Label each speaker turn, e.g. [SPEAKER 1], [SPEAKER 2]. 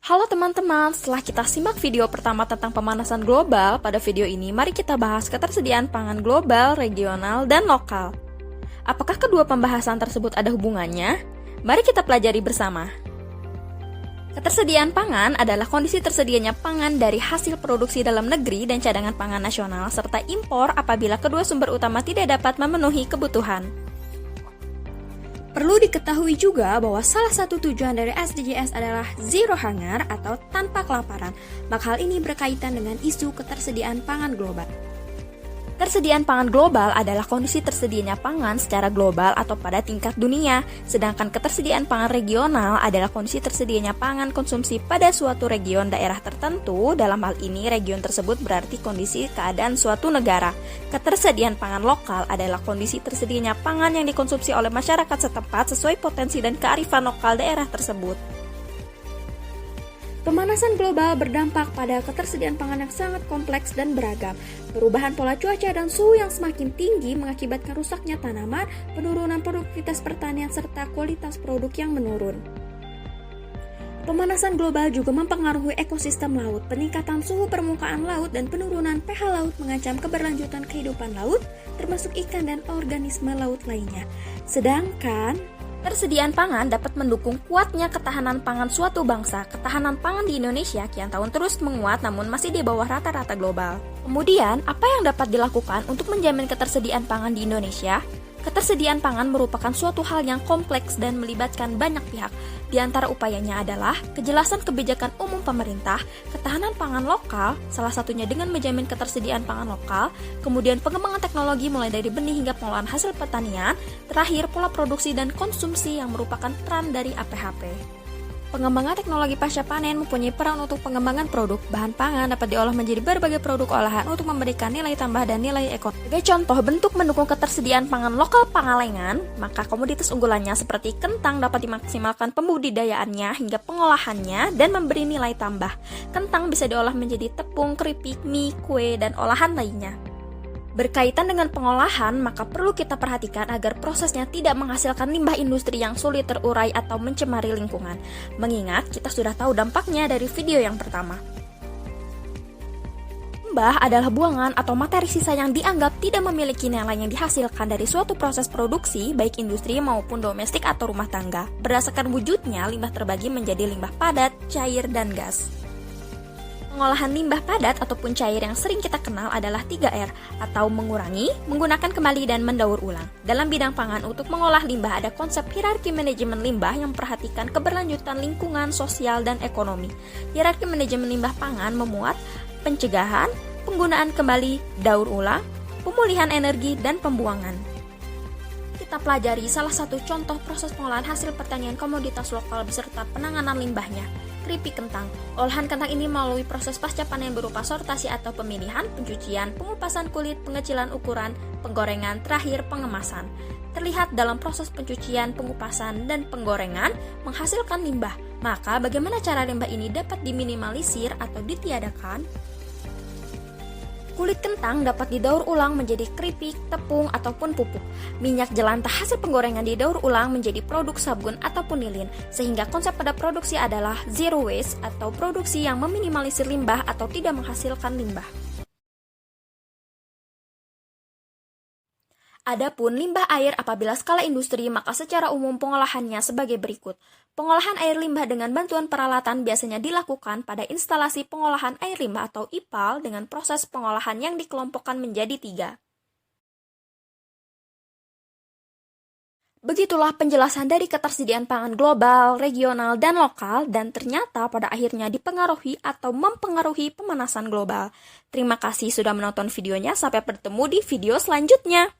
[SPEAKER 1] Halo teman-teman, setelah kita simak video pertama tentang pemanasan global, pada video ini mari kita bahas ketersediaan pangan global, regional, dan lokal. Apakah kedua pembahasan tersebut ada hubungannya? Mari kita pelajari bersama. Ketersediaan pangan adalah kondisi tersedianya pangan dari hasil produksi dalam negeri dan cadangan pangan nasional, serta impor apabila kedua sumber utama tidak dapat memenuhi kebutuhan. Perlu diketahui juga bahwa salah satu tujuan dari SDGs adalah zero hunger atau tanpa kelaparan, maka hal ini berkaitan dengan isu ketersediaan pangan global. Ketersediaan pangan global adalah kondisi tersedianya pangan secara global atau pada tingkat dunia, sedangkan ketersediaan pangan regional adalah kondisi tersedianya pangan konsumsi pada suatu region daerah tertentu. Dalam hal ini, region tersebut berarti kondisi keadaan suatu negara. Ketersediaan pangan lokal adalah kondisi tersedianya pangan yang dikonsumsi oleh masyarakat setempat sesuai potensi dan kearifan lokal daerah tersebut. Pemanasan global berdampak pada ketersediaan pangan yang sangat kompleks dan beragam. Perubahan pola cuaca dan suhu yang semakin tinggi mengakibatkan rusaknya tanaman, penurunan produktivitas pertanian, serta kualitas produk yang menurun. Pemanasan global juga mempengaruhi ekosistem laut. Peningkatan suhu permukaan laut dan penurunan pH laut mengancam keberlanjutan kehidupan laut, termasuk ikan dan organisme laut lainnya. Sedangkan ketersediaan pangan dapat mendukung kuatnya ketahanan pangan suatu bangsa. Ketahanan pangan di Indonesia kian tahun terus menguat namun masih di bawah rata-rata global. Kemudian, apa yang dapat dilakukan untuk menjamin ketersediaan pangan di Indonesia? Ketersediaan pangan merupakan suatu hal yang kompleks dan melibatkan banyak pihak. Di antara upayanya adalah kejelasan kebijakan umum pemerintah, ketahanan pangan lokal, salah satunya dengan menjamin ketersediaan pangan lokal, kemudian pengembangan teknologi mulai dari benih hingga pengolahan hasil pertanian, terakhir pola produksi dan konsumsi yang merupakan peran dari APHP. Pengembangan teknologi pasca panen mempunyai peran untuk pengembangan produk. Bahan pangan dapat diolah menjadi berbagai produk olahan untuk memberikan nilai tambah dan nilai ekonomi. Sebagai contoh bentuk mendukung ketersediaan pangan lokal Pangalengan, maka komoditas unggulannya seperti kentang dapat dimaksimalkan pembudidayaannya hingga pengolahannya dan memberi nilai tambah. Kentang bisa diolah menjadi tepung, keripik, mie, kue, dan olahan lainnya. Berkaitan dengan pengolahan, maka perlu kita perhatikan agar prosesnya tidak menghasilkan limbah industri yang sulit terurai atau mencemari lingkungan. Mengingat kita sudah tahu dampaknya dari video yang pertama. Limbah adalah buangan atau materi sisa yang dianggap tidak memiliki nilai yang dihasilkan dari suatu proses produksi, baik industri maupun domestik atau rumah tangga. Berdasarkan wujudnya, limbah terbagi menjadi limbah padat, cair, dan gas. Pengolahan limbah padat ataupun cair yang sering kita kenal adalah 3R atau mengurangi, menggunakan kembali, dan mendaur ulang. Dalam bidang pangan, untuk mengolah limbah ada konsep hierarki manajemen limbah yang memperhatikan keberlanjutan lingkungan, sosial, dan ekonomi. Hierarki manajemen limbah pangan memuat pencegahan, penggunaan kembali, daur ulang, pemulihan energi, dan pembuangan. Kita pelajari salah satu contoh proses pengolahan hasil pertanian komoditas lokal beserta penanganan limbahnya. Keripik kentang. Olahan kentang ini melalui proses pasca panen berupa sortasi atau pemilihan, pencucian, pengupasan kulit, pengecilan ukuran, penggorengan, terakhir pengemasan. Terlihat dalam proses pencucian, pengupasan, dan penggorengan menghasilkan limbah. Maka bagaimana cara limbah ini dapat diminimalisir atau ditiadakan? Kulit kentang dapat didaur ulang menjadi keripik, tepung, ataupun pupuk. Minyak jelantah hasil penggorengan didaur ulang menjadi produk sabun ataupun lilin, sehingga konsep pada produksi adalah zero waste atau produksi yang meminimalisir limbah atau tidak menghasilkan limbah. Adapun limbah air apabila skala industri, maka secara umum pengolahannya sebagai berikut. Pengolahan air limbah dengan bantuan peralatan biasanya dilakukan pada instalasi pengolahan air limbah atau IPAL dengan proses pengolahan yang dikelompokkan menjadi 3. Begitulah penjelasan dari ketersediaan pangan global, regional, dan lokal, dan ternyata pada akhirnya dipengaruhi atau mempengaruhi pemanasan global. Terima kasih sudah menonton videonya, sampai bertemu di video selanjutnya.